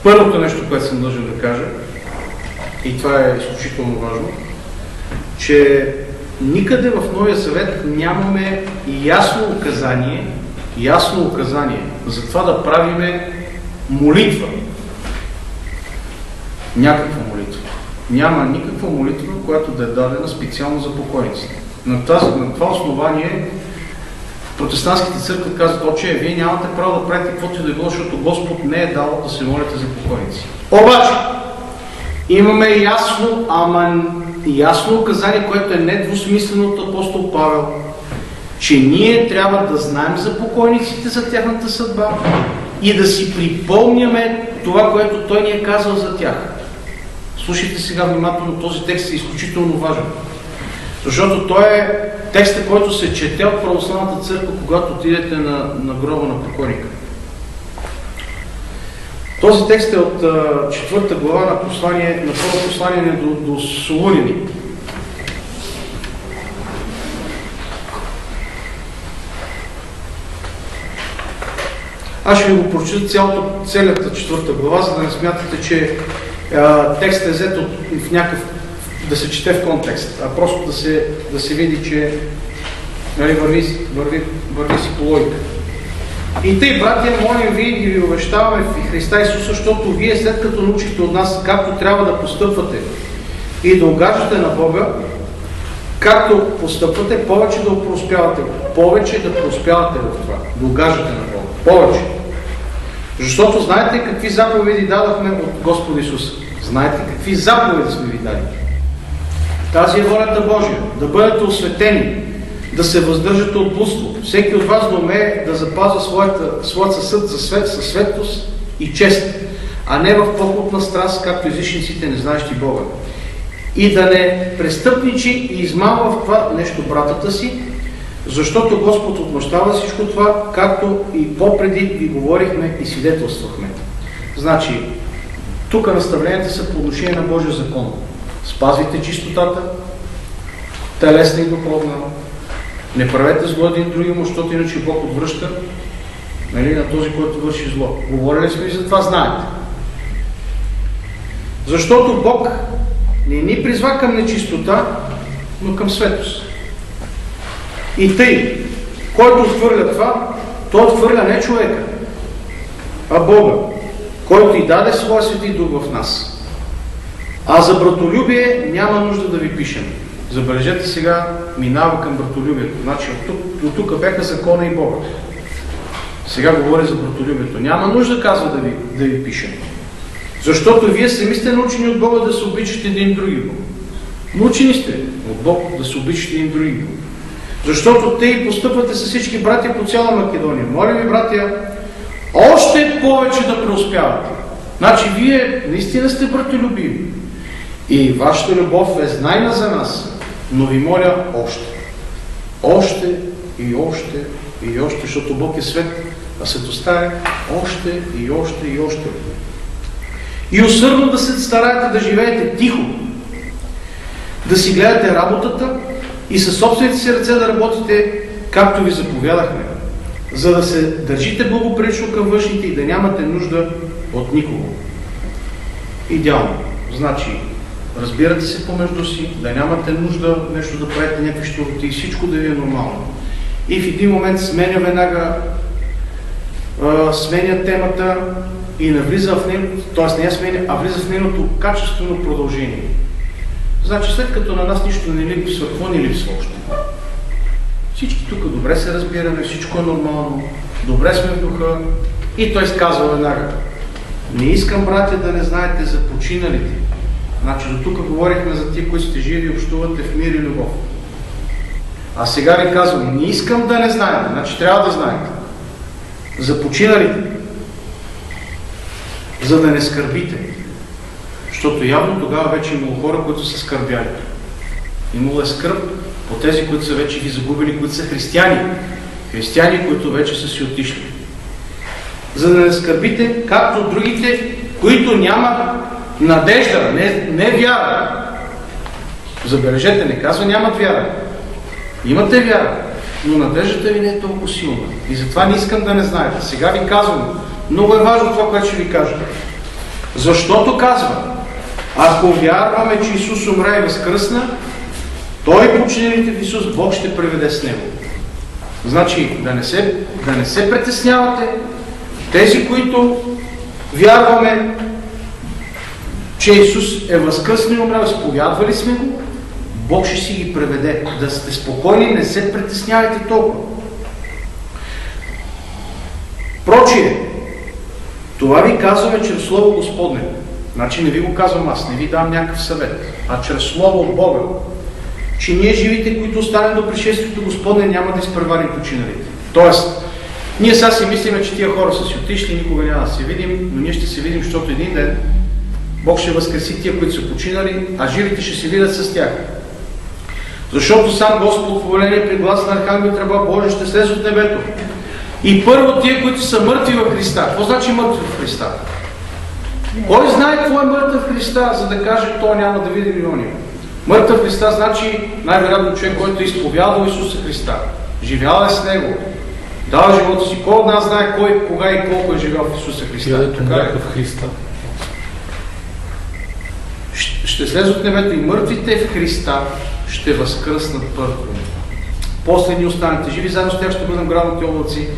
Първото нещо, което съм дължен да кажа, и това е изключително важно, че никъде в Новия Завет нямаме ясно указание за това да правиме молитва. Някаква молитва. Няма никаква молитва, която да е дадена специално за покойниците. На това основание протестантските църкви казват: отче, вие нямате право да правите каквото и да било, защото Господ не е дал да се молите за покойници. Обаче, имаме ясно указание, което е недвусмислено от апостол Павел, че ние трябва да знаем за покойниците, за тяхната съдба и да си припомняме това, което той ни е казал за тях. Слушайте сега внимателно, този текст е изключително важен. Защото той е текстът, който се чете от православната църква, когато отидете на гроба на покойника. Този текст е от 4 глава на първо послание до Солуняни. Аз ще ви го прочета цялата 4 глава, за да не смятате, че текстът е взет в някакъв да се чете в контекст, а просто да се види, че върви си по логика. И тъй, братя, молим ви и ви увещаваме в Христа Исуса, защото вие, след като научихте от нас както трябва да постъпвате и да угаждате на Бога, както постъпвате, повече да преуспявате. Повече да преуспявате в това. Да угаждате на Бога. Повече. Защото знаете какви заповеди дадахме от Господа Исуса. Знаете какви заповеди сме ви дали. Тази е волята Божия. Да бъдете осветени, да се въздържате от блудство. Всеки от вас да умее да запазва своята съд със светост и чест, а не в похотна страст, както езичниците, не знаещи Бога. И да не престъпничи и измамва в това нещо братата си, защото Господ отмъщава всичко това, както и по-преди ви говорихме и свидетелствахме. Значи, тук наставленията са по отношение на Божия закон. Спазвайте чистотата, телесна и духовна. Не правете зло един другиму, защото иначе Бог отвръща на този, който върши зло. Говорили сме и за това, знаете. Защото Бог не ни призва към нечистота, но към светост. И тъй, който отхвърля това, той отхвърля не човека, а Бога, който и даде своя Свети Дух в нас. А за братолюбие няма нужда да ви пишем. Забележете сега, минава към братолюбието. Значи от тук бяха закона и Бога. Сега говоря за братолюбието. Няма нужда, казва, да ви пишем. Защото вие сами сте научени от Бога да се обичате един други. Научени сте от Бог да се обичате един други. Защото те и постъпвате с всички братя по цяла Македония. Моля ви, братя, още повече да преуспявате. Значи вие наистина сте братолюбиви. И вашата любов е знайна за нас. Но ви моля още. Още и още и още, защото Бог е свет, а светостта е още и още и още. И усърдно да се стараете да живеете тихо, да си гледате работата и със собствените си ръце да работите, както ви заповядахме, за да се държите благоприлично към външните и да нямате нужда от никого. Идеално. Значи, разбирате се помежду си, да нямате нужда нещо да правите някакви щуроти и всичко да ви е нормално. И в един момент сменя веднага сменя темата и навлиза в нейното, т.е. не я сменя, а влиза в нейното качествено продължение. Значи, след като на нас нищо не липсва, какво ни липсва още? Всички тук добре се разбираме, всичко е нормално, добре сме в духа и той казва веднага: не искам, братя, да не знаете за починалите. Значи, до тук говорихме за тия, които сте живи и общувате в мир и любов. А сега ви казвам: не искам да не знаете, значи трябва да знаете за починалите, за да не скърбите. Защото явно тогава вече имало хора, които са скърбяли. Имало е скърб по тези, които са вече ги загубили, които са християни. Християни, които вече са си отишли. За да не скърбите, както другите, които нямат надежда, не вяра. Забележете, не казва нямат вяра. Имате вяра, но надеждата ви не е толкова силна. И затова не искам да не знаете. Сега ви казвам, много е важно това, което ще ви кажа. Защото казва, ако вярваме, че Исус умря и възкръсна, той и починалите в Исус, Бог ще преведе с него. Значи, да не се притеснявате, тези, които вярваме, че Исус е възкръснал и умрял, изповядвали сме го, Бог ще си ги преведе. Да сте спокойни, не се притеснявайте толкова. Прочие, това ви казваме чрез Слово Господне. Значи не ви го казвам аз, не ви дам някакъв съвет, а чрез Слово от Бога, че ние живите, които останем до пришествието Господне, няма да изпреварим починалите. Тоест, ние сега си мислиме, че тия хора са си отишли, никога няма да се видим, но ние ще се видим, защото един ден Бог ще възкреси тия, които са починали, а живите ще се видят с тях. Защото сам Господ в повеление при глас на архангел и тръба Божия ще слезе от небето. И първо тия, които са мъртви в Христа. Какво значи мъртви в Христа? Кой знае какво е мъртъв в Христа, за да каже, той няма да види милиони? Мъртъв в Христа значи най-вероятно човек, който е изповядал Исуса Христа. Живял е с Него. Дал живота си. Кой от нас знае кой, кога и колко е живял в Исуса Христа? В Христа. Ще слезе от небето и мъртвите в Христа ще възкръснат първо. После ни останете живи, заедно с тях ще бъдем градните облаци,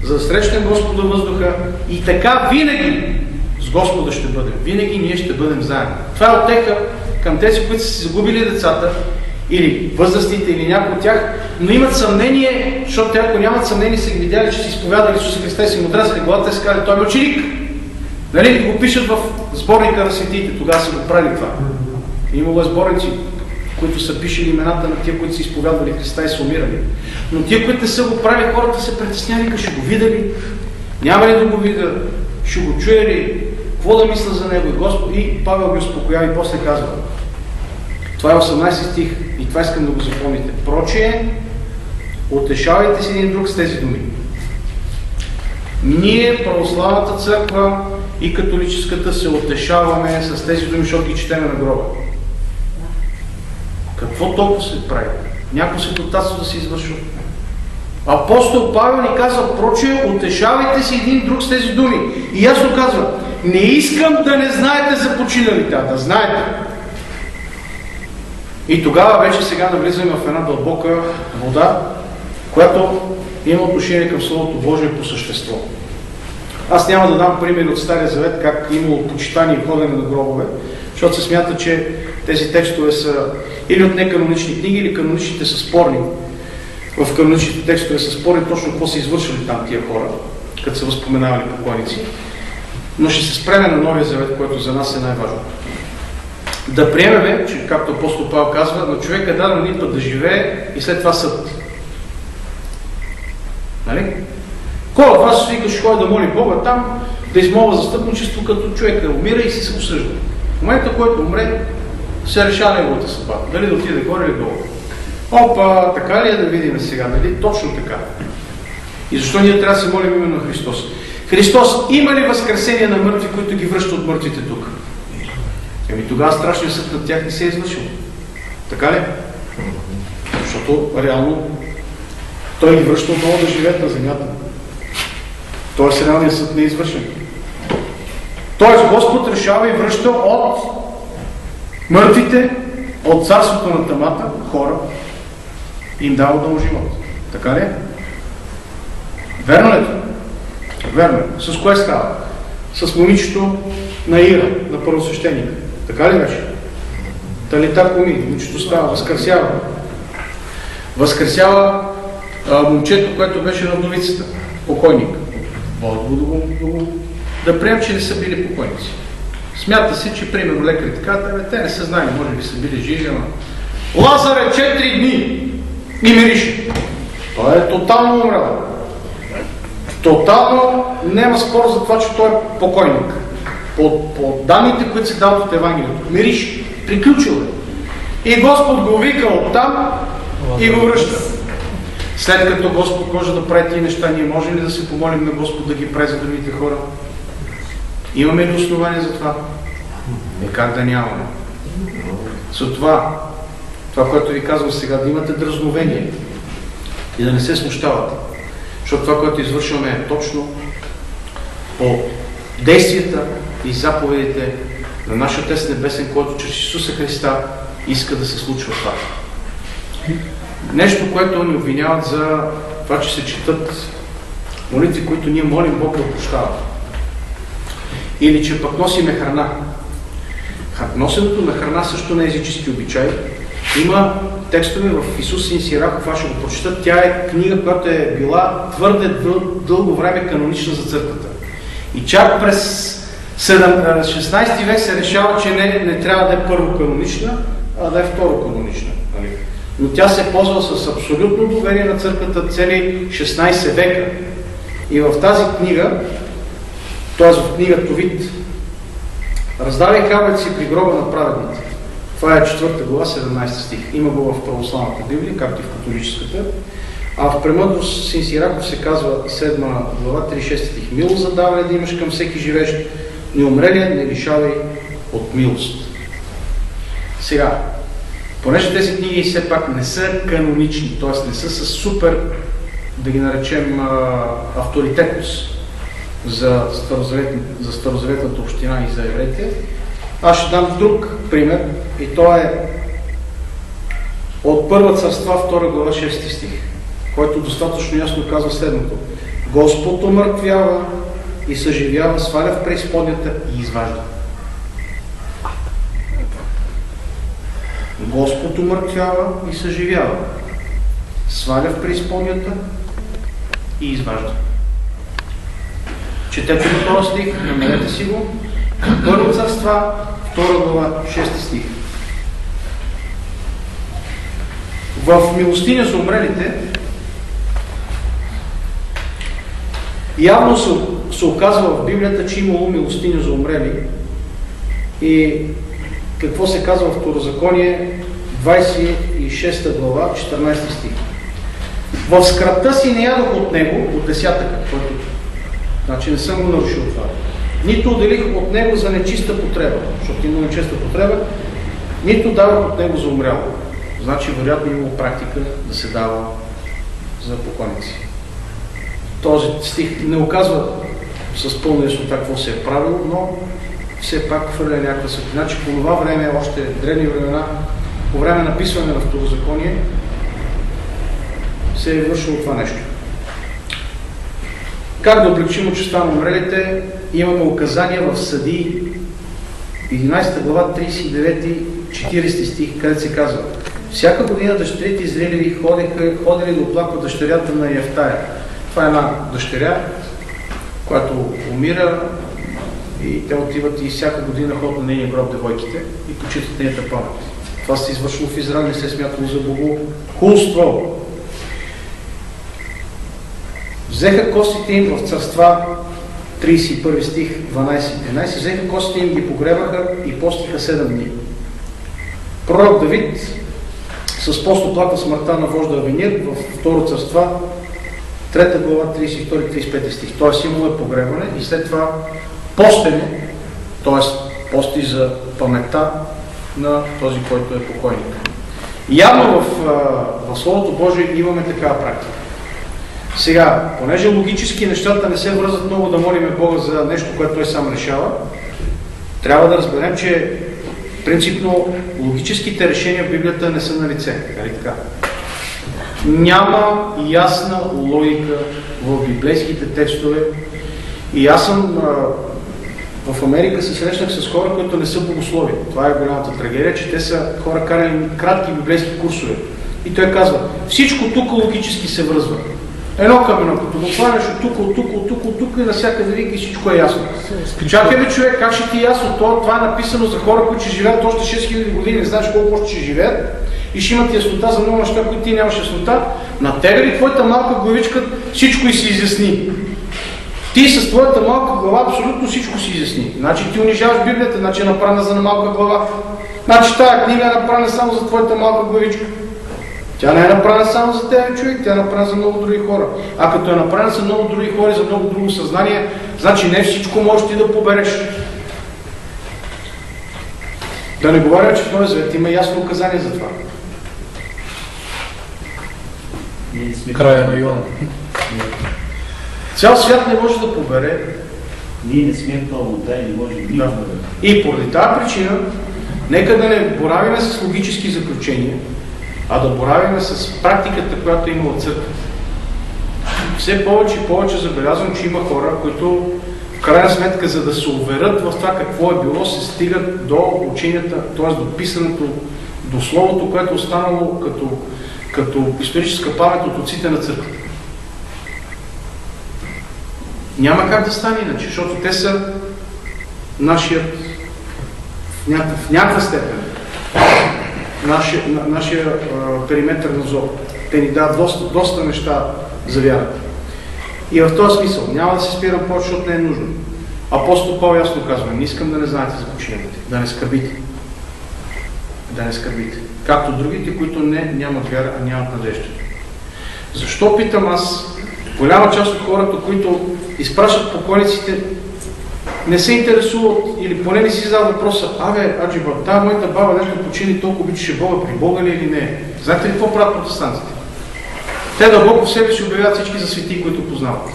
за да срещнем Господа въздуха и така винаги с Господа ще бъдем. Винаги ние ще бъдем заедно. Това е утеха към тези, които са си загубили децата, или възрастните, или някои от тях, но имат съмнение, защото те, ако нямат съмнение, са ги видяли, че си изповядали Исуса Христа и си му отрязали главата и си казали, той е ученик. Нали? Го пишат в сборника на светиите, тогава са го правили това. Имало е сборници, които са пишели имената на тия, които са изповядвали Христа и са умирали. Но тия, които не са го правили, хората се притесняли, ще го видели, няма ли да го видя, ще го чуя ли, какво да мисля за него и Господ. И Павел ги успокоява и после казва. Това е 18 стих и това искам да го запомните. Прочие, утешавайте си един друг с тези думи. Ние, православната църква и католическата, се утешаваме с тези думи, защото ги четеме на гроба. Какво толкова се прави? Някакво светотатство да се извършва. Апостол Павел ни казва, прочее, утешавайте си един друг с тези думи. И ясно казва, не искам да не знаете за починалите, да знаете. И тогава вече сега да влизаме в една дълбока вода, която има отношение към Словото Божие по същество. Аз няма да дам примери от Стария Завет, как имало почитание и ходене на гробове, защото се смята, че тези текстове са или от неканонични книги, или каноничните са спорни. В каноничните текстове са спорни точно какво са извършили там тия хора, като са възпоменавали покойници. Но ще се спреме на Новия Завет, който за нас е най-важното. Да приемеме, че, както апостол Павел казва, на човека е дадено един път да живее и след това съд. Нали? Кой от вас вика, ще ходи да моли Бога там, да измолва застъпничество, като човека умира и си се осъжда. В момента, в който умре, се решава неговата съдба. Дали да отиде горе или долу. Опа, така ли е да видим сега? Дали точно така? И защо ние трябва да се молим именно на Христос? Христос има ли възкресение на мъртви, които ги връща от мъртвите тук? Еми тогава страшният съд над тях не се е извършил. Така ли? Защото реално той ги връща отново да живеят на земята. Тоест реалният съд не е извършен. Тоест Господ решава и връща от мъртвите, от царството на тъмата, хора, им дава дълго живот. Така ли? Верно ли? Верно. С кое става? С момичето на Ира, на първосвещеника. Така ли беше? Талита коми, момичето става, възкърсява. Възкърсява момчето, което беше на вдовицата, покойник. Да прием, че не са били покойници. Смята се, че примерно лекарите казват, те не са знали, може би са били живи, ама Лазар е 4 дни и мирише. Той е тотално умрял. Тотално няма спор за това, че той е покойник. По данните, които се дават от Евангелието. Мирише. Приключил е. И Господ го вика оттам и го връща. След като Господ може да прави тия неща, ние можем ли да се помолим на Господ да ги прави за другите хора? Имаме ли основание за това? Как да нямаме? За това, което ви казвам сега, да имате дразновение и да не се смущавате. Защото това, което извършваме е точно по действията и заповедите на нашия Отец Небесен, който чрез Исуса Христа иска да се случва това. Нещо, което ни обвиняват за това, че се четат молитви, които ние молим Бог да прощава. Или че пък носиме храна. Носенето на храна също не е езически обичай. Има текстове в Исус Син Сираков, аз ще го прочета. Тя е книга, която е била твърде дълго време канонична за църквата. И чак през 16 век се решава, че не трябва да е първо канонична, а да е второ канонична. Но тя се ползва с абсолютно доверие на църквата цели 16 века. И в тази книга, т.е. в книга Товит, раздавай хлябът си при гроба на праведните. Това е 4 глава, 17 стих. Има го в православната Библия, както и в католическата. А в Премъдрост Син Сираков се казва 7 глава, 36 стих. Милост задаване да имаш към всеки живеещ, неумрелия не лишавай от милост. Сега, понеже тези книги все пак не са канонични, т.е. не са с супер, да ги наречем, авторитетност за старозаветната община и за евреите, аз ще дам друг пример и то е от Първа царства, 2 глава, 6 стих, който достатъчно ясно казва следното. Господ омъртвява и съживява, сваля в преизподнята и изважда. Господ омъртвява и съживява, сваля в преизподнята и изважда. Четете го този стих, намерете си го. Първо царства, 2 глава, 6 стих. В милостиня за умрелите явно се оказва в Библията, че имало милостиня за умрели. И какво се казва в Второзаконие, 26 глава, 14 стих. В скръпта си не ядох от него, от десятъка, който, значи не съм го нарушил това. Нито отделих от него за нечиста потреба, защото има нечиста потреба, нито давах от него за умряло. Значи, вероятно имало практика да се дава за покойници. Този стих не оказва с пълна яснота какво се е правило, но все пак хвърля някаква светлина, че по това време, още древни времена, по време на написване на Второзаконие, се е вършило това нещо. Как да облегчим участта на умрелите? Имаме указания в Съдии, 11 глава, 39-40 стих, където се казва: всяка година дъщерите Израилеви ходили да оплакват дъщерята на Йефтая. Това е една дъщеря, която умира и те отиват и всяка година ходят на нейния гроб девойките и почитат нейната памет. Това се извършило в Израил, не се е смятало за богохулство. Взеха костите им в Царства, 31 стих, 12-13, взеха костите им, ги погребаха и постиха 7 дни. Пророк Давид с пост оплаква смъртта на вожда Авенир в 2 Царства, 3 глава, 32-35 стих. Т.е. имало е погребане и след това постене, т.е. пости за паметта на този, който е покойник. Явно в Словото Божие имаме такава практика. Сега, понеже логически нещата не се връзват много да молиме Бога за нещо, което Той сам решава, трябва да разберем, че принципно логическите решения в Библията не са на лице. Нали така? Няма ясна логика в библейските текстове и аз съм в Америка се срещнах с хора, които не са богослови. Това е голямата трагедия, че те са хора карали кратки библейски курсове. И той казва, всичко тук логически се връзва. Едно към едно, като го хванеш от тук и навсякъде вика и всичко е ясно. Чакай бе, човек, как ще ти е ясно? Това е написано за хора, които ще живеят още 6000 години, не знаеш колко още ще живеят и ще имат яснота за много неща, които ти нямаш яснота. На тебе ли твоята малка главичка всичко и се изясни? Ти с твоята малка глава абсолютно всичко си изясни. Значи ти унижаваш Библията, значи е направена за малка глава. Значи тая книга е направена само за твоята малка главичка. Тя не е направена само за тебе, човек, тя е направена за много други хора. А като е направена за много други хора и за много друго съзнание, значи не всичко можеш ти да побереш. Да не говоря, че в Новия Завет има ясно указание за това. Края на Йоанна. Цял свят не може да побере Ние не сме пълнота и не можем никога. И поради тази причина, нека да не боравиме с логически заключения, а да боравиме с практиката, която има от църква. Все повече и повече забелязвам, че има хора, които в крайна сметка, за да се уверят в това какво е било, се стигат до ученията, т.е. до писането, до словото, което е останало като историческа памет от отците на църквата. Няма как да стане иначе, защото те са нашият, в някаква степен, нашия периметър на зор. Те ни дават доста неща за вярата. И в този смисъл, няма да се спирам повече, защото не е нужно. Апостол Павел ясно казва, не искам да не знаете за починалите, да не скърбите. Да не скърбите. Както другите, които нямат вяра, а нямат надежда. Защо, питам аз, голяма част от хората, които изпращат покойниците, не се интересуват или поне не си задават въпроса, аджиба, тази моята баба нещо почини, толкова обичаше Бога, при Бога ли или не? Знаете ли какво правят протестантите? Те дълбоко в себе си обявяват всички за светии, които познават.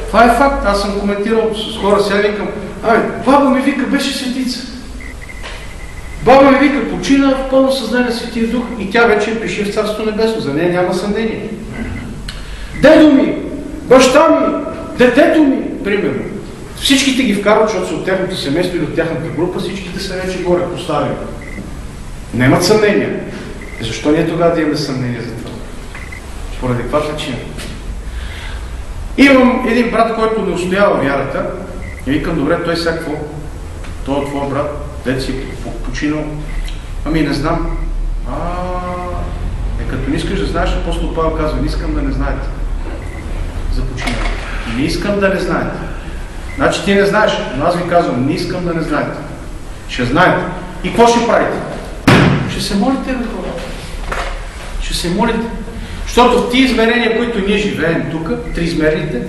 Това е факт. Аз съм коментирал с хора, сега викам, баба ми вика, беше светица. Баба ми вика, почина в пълно съзнание Светия Дух и тя вече пише в Царството Небесно. За нея няма съмнение. Дедо ми, баща ми, детето ми, примерно. Всичките ги вкарват, защото са от тяхното семейство или от тяхната група, всичките са вече горе поставени. Нямат съмнение. Защо ние тогава да имаме съмнение за това? Поради каква причина? Имам един брат, който не устоява вярата и викам, добре, той сега какво? Той е твой брат, дет си починал. Ами не знам. Като не искаш да знаеш, апостол Павел казва, не искам да не знаете за починал. Не искам да не знаете. Значи ти не знаеш, но аз ви казвам, не искам да не знаете. Ще знаете. И какво ще правите? Ще се молите, бе, хора. Ще се молите. Защото в тези измерения, които ние живеем тук, триизмерните,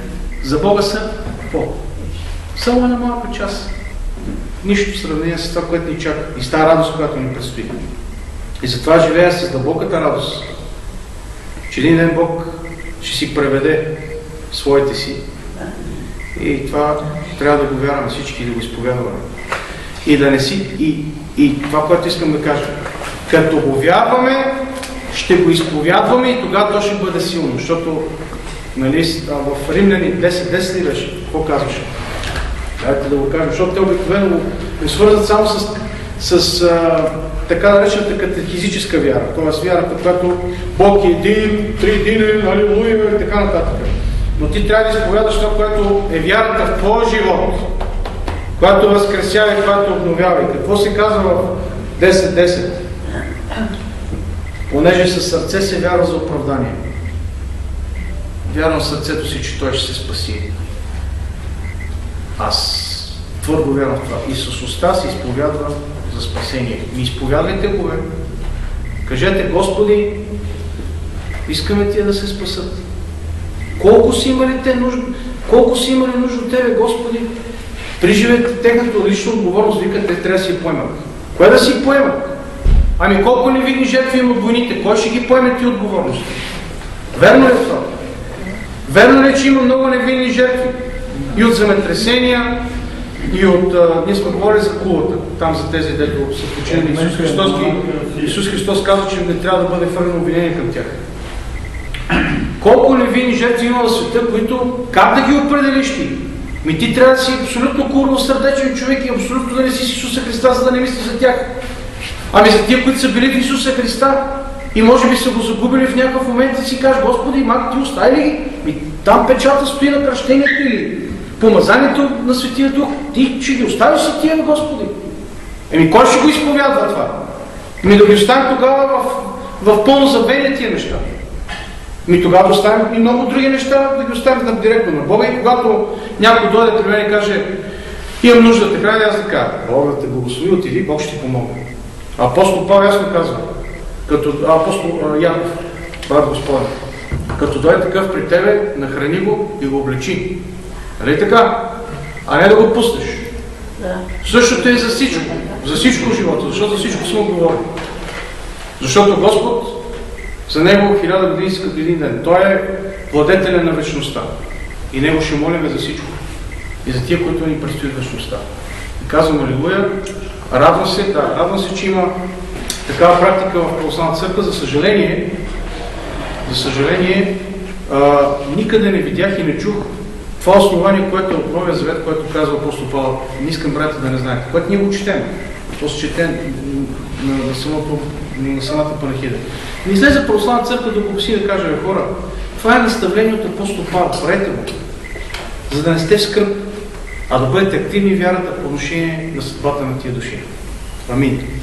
за Бога са какво? Само една малка част. Нищо в сравнение с това, което ни чака. И с тази радост, която ни предстои. И затова живея с дълбоката радост, че един ден Бог ще си преведе своите си. И това трябва да го вярваме всички и да го изповядваме. И да не си... И това, което искам да кажа. Като го вярваме, ще го изповядваме и тогава то ще бъде силно. Защото, нали, в Римляни 10 ли беше? Какво казваше? Дайте да го кажем, защото те обикновено го свързват само с така наречената катехизическа вяра. Т.е. вярата, която Бог е един, триединен, алилуя и така нататък. Но ти трябва да изповядаш това, което е вярата в твоя живот, която възкресява и която обновява. И какво се казва в 10.10? Понеже със сърце се вярва за оправдание. Вярвам в сърцето си, че той ще се спаси. Аз твърдо вярвам в това. И с уста се изповядва за спасение. Ми изповядайте го, бе. Кажете, Господи, искаме тия да се спасат. Колко си имали нужда от Тебе, Господи? Приживете техната лична отговорност, викат, те трябва да си поемат. Кое да си поемат? Ами колко невидни жертви има от войните? Кой ще ги поеме ти отговорност? Верно ли е това? Верно ли е, че има много невинни жертви? И от земетресения, и от... ние сме говорили за кулата, там за тези, дето са починали Исус Христос. Исус Христос казва, че не трябва да бъде хвърлено обвинение към тях. Колко невинни жертви има в света, които... Как да ги определиш ти? Ти трябва да си абсолютно курвосърдечен човек и абсолютно да не си с Исуса Христа, за да не мислиш за тях. Ами за тия, които са били в Исуса Христа и може би са го загубили в някакъв момент и си кажеш, Господи, мак, ти остави ли ги? Там печата стои на кръщението или помазанието на Светия Дух. Ти ще ги оставиш си тия, Господи. Кой ще го изповядва това? Да ги оставим тогава в пълно забвение тия неща. Тогава да оставим и много други неща, да ги оставим директно на Бога. И когато някой дойде при мен и каже, имам нужда да храня, аз да кажа, Бог да те благослови, отиди, Бог ще ти помогне. Апостол Павел ясно казва, като апостол Яков, брат Господен, като дойде такъв при тебе, нахрани го и го облечи. Нали така? А не да го пуснеш. Да. Същото е за всичко. За всичко в живота, защото за всичко сме отговорили. Защото Господ, за Него 1000 години са като един ден. Той е владетелен на вечността. И Него ще молим за всичко. И за тия, които ни предстои вечността. И казвам алилуя, радвам се, че има такава практика в Православната църква. За съжаление, никъде не видях и не чух това основание, което е от Новия Завет, което казва апостол Павел. Не искам, брата, да не знаете. Което ние го четем. То се чете на самата панахида. Не излезе Православната църква да го да каже, хора, това е наставление от апостол Павел. Правете го. За да не сте в скръб, а да бъдете активни в вярата по отношение на съдбата на тия души. Амин.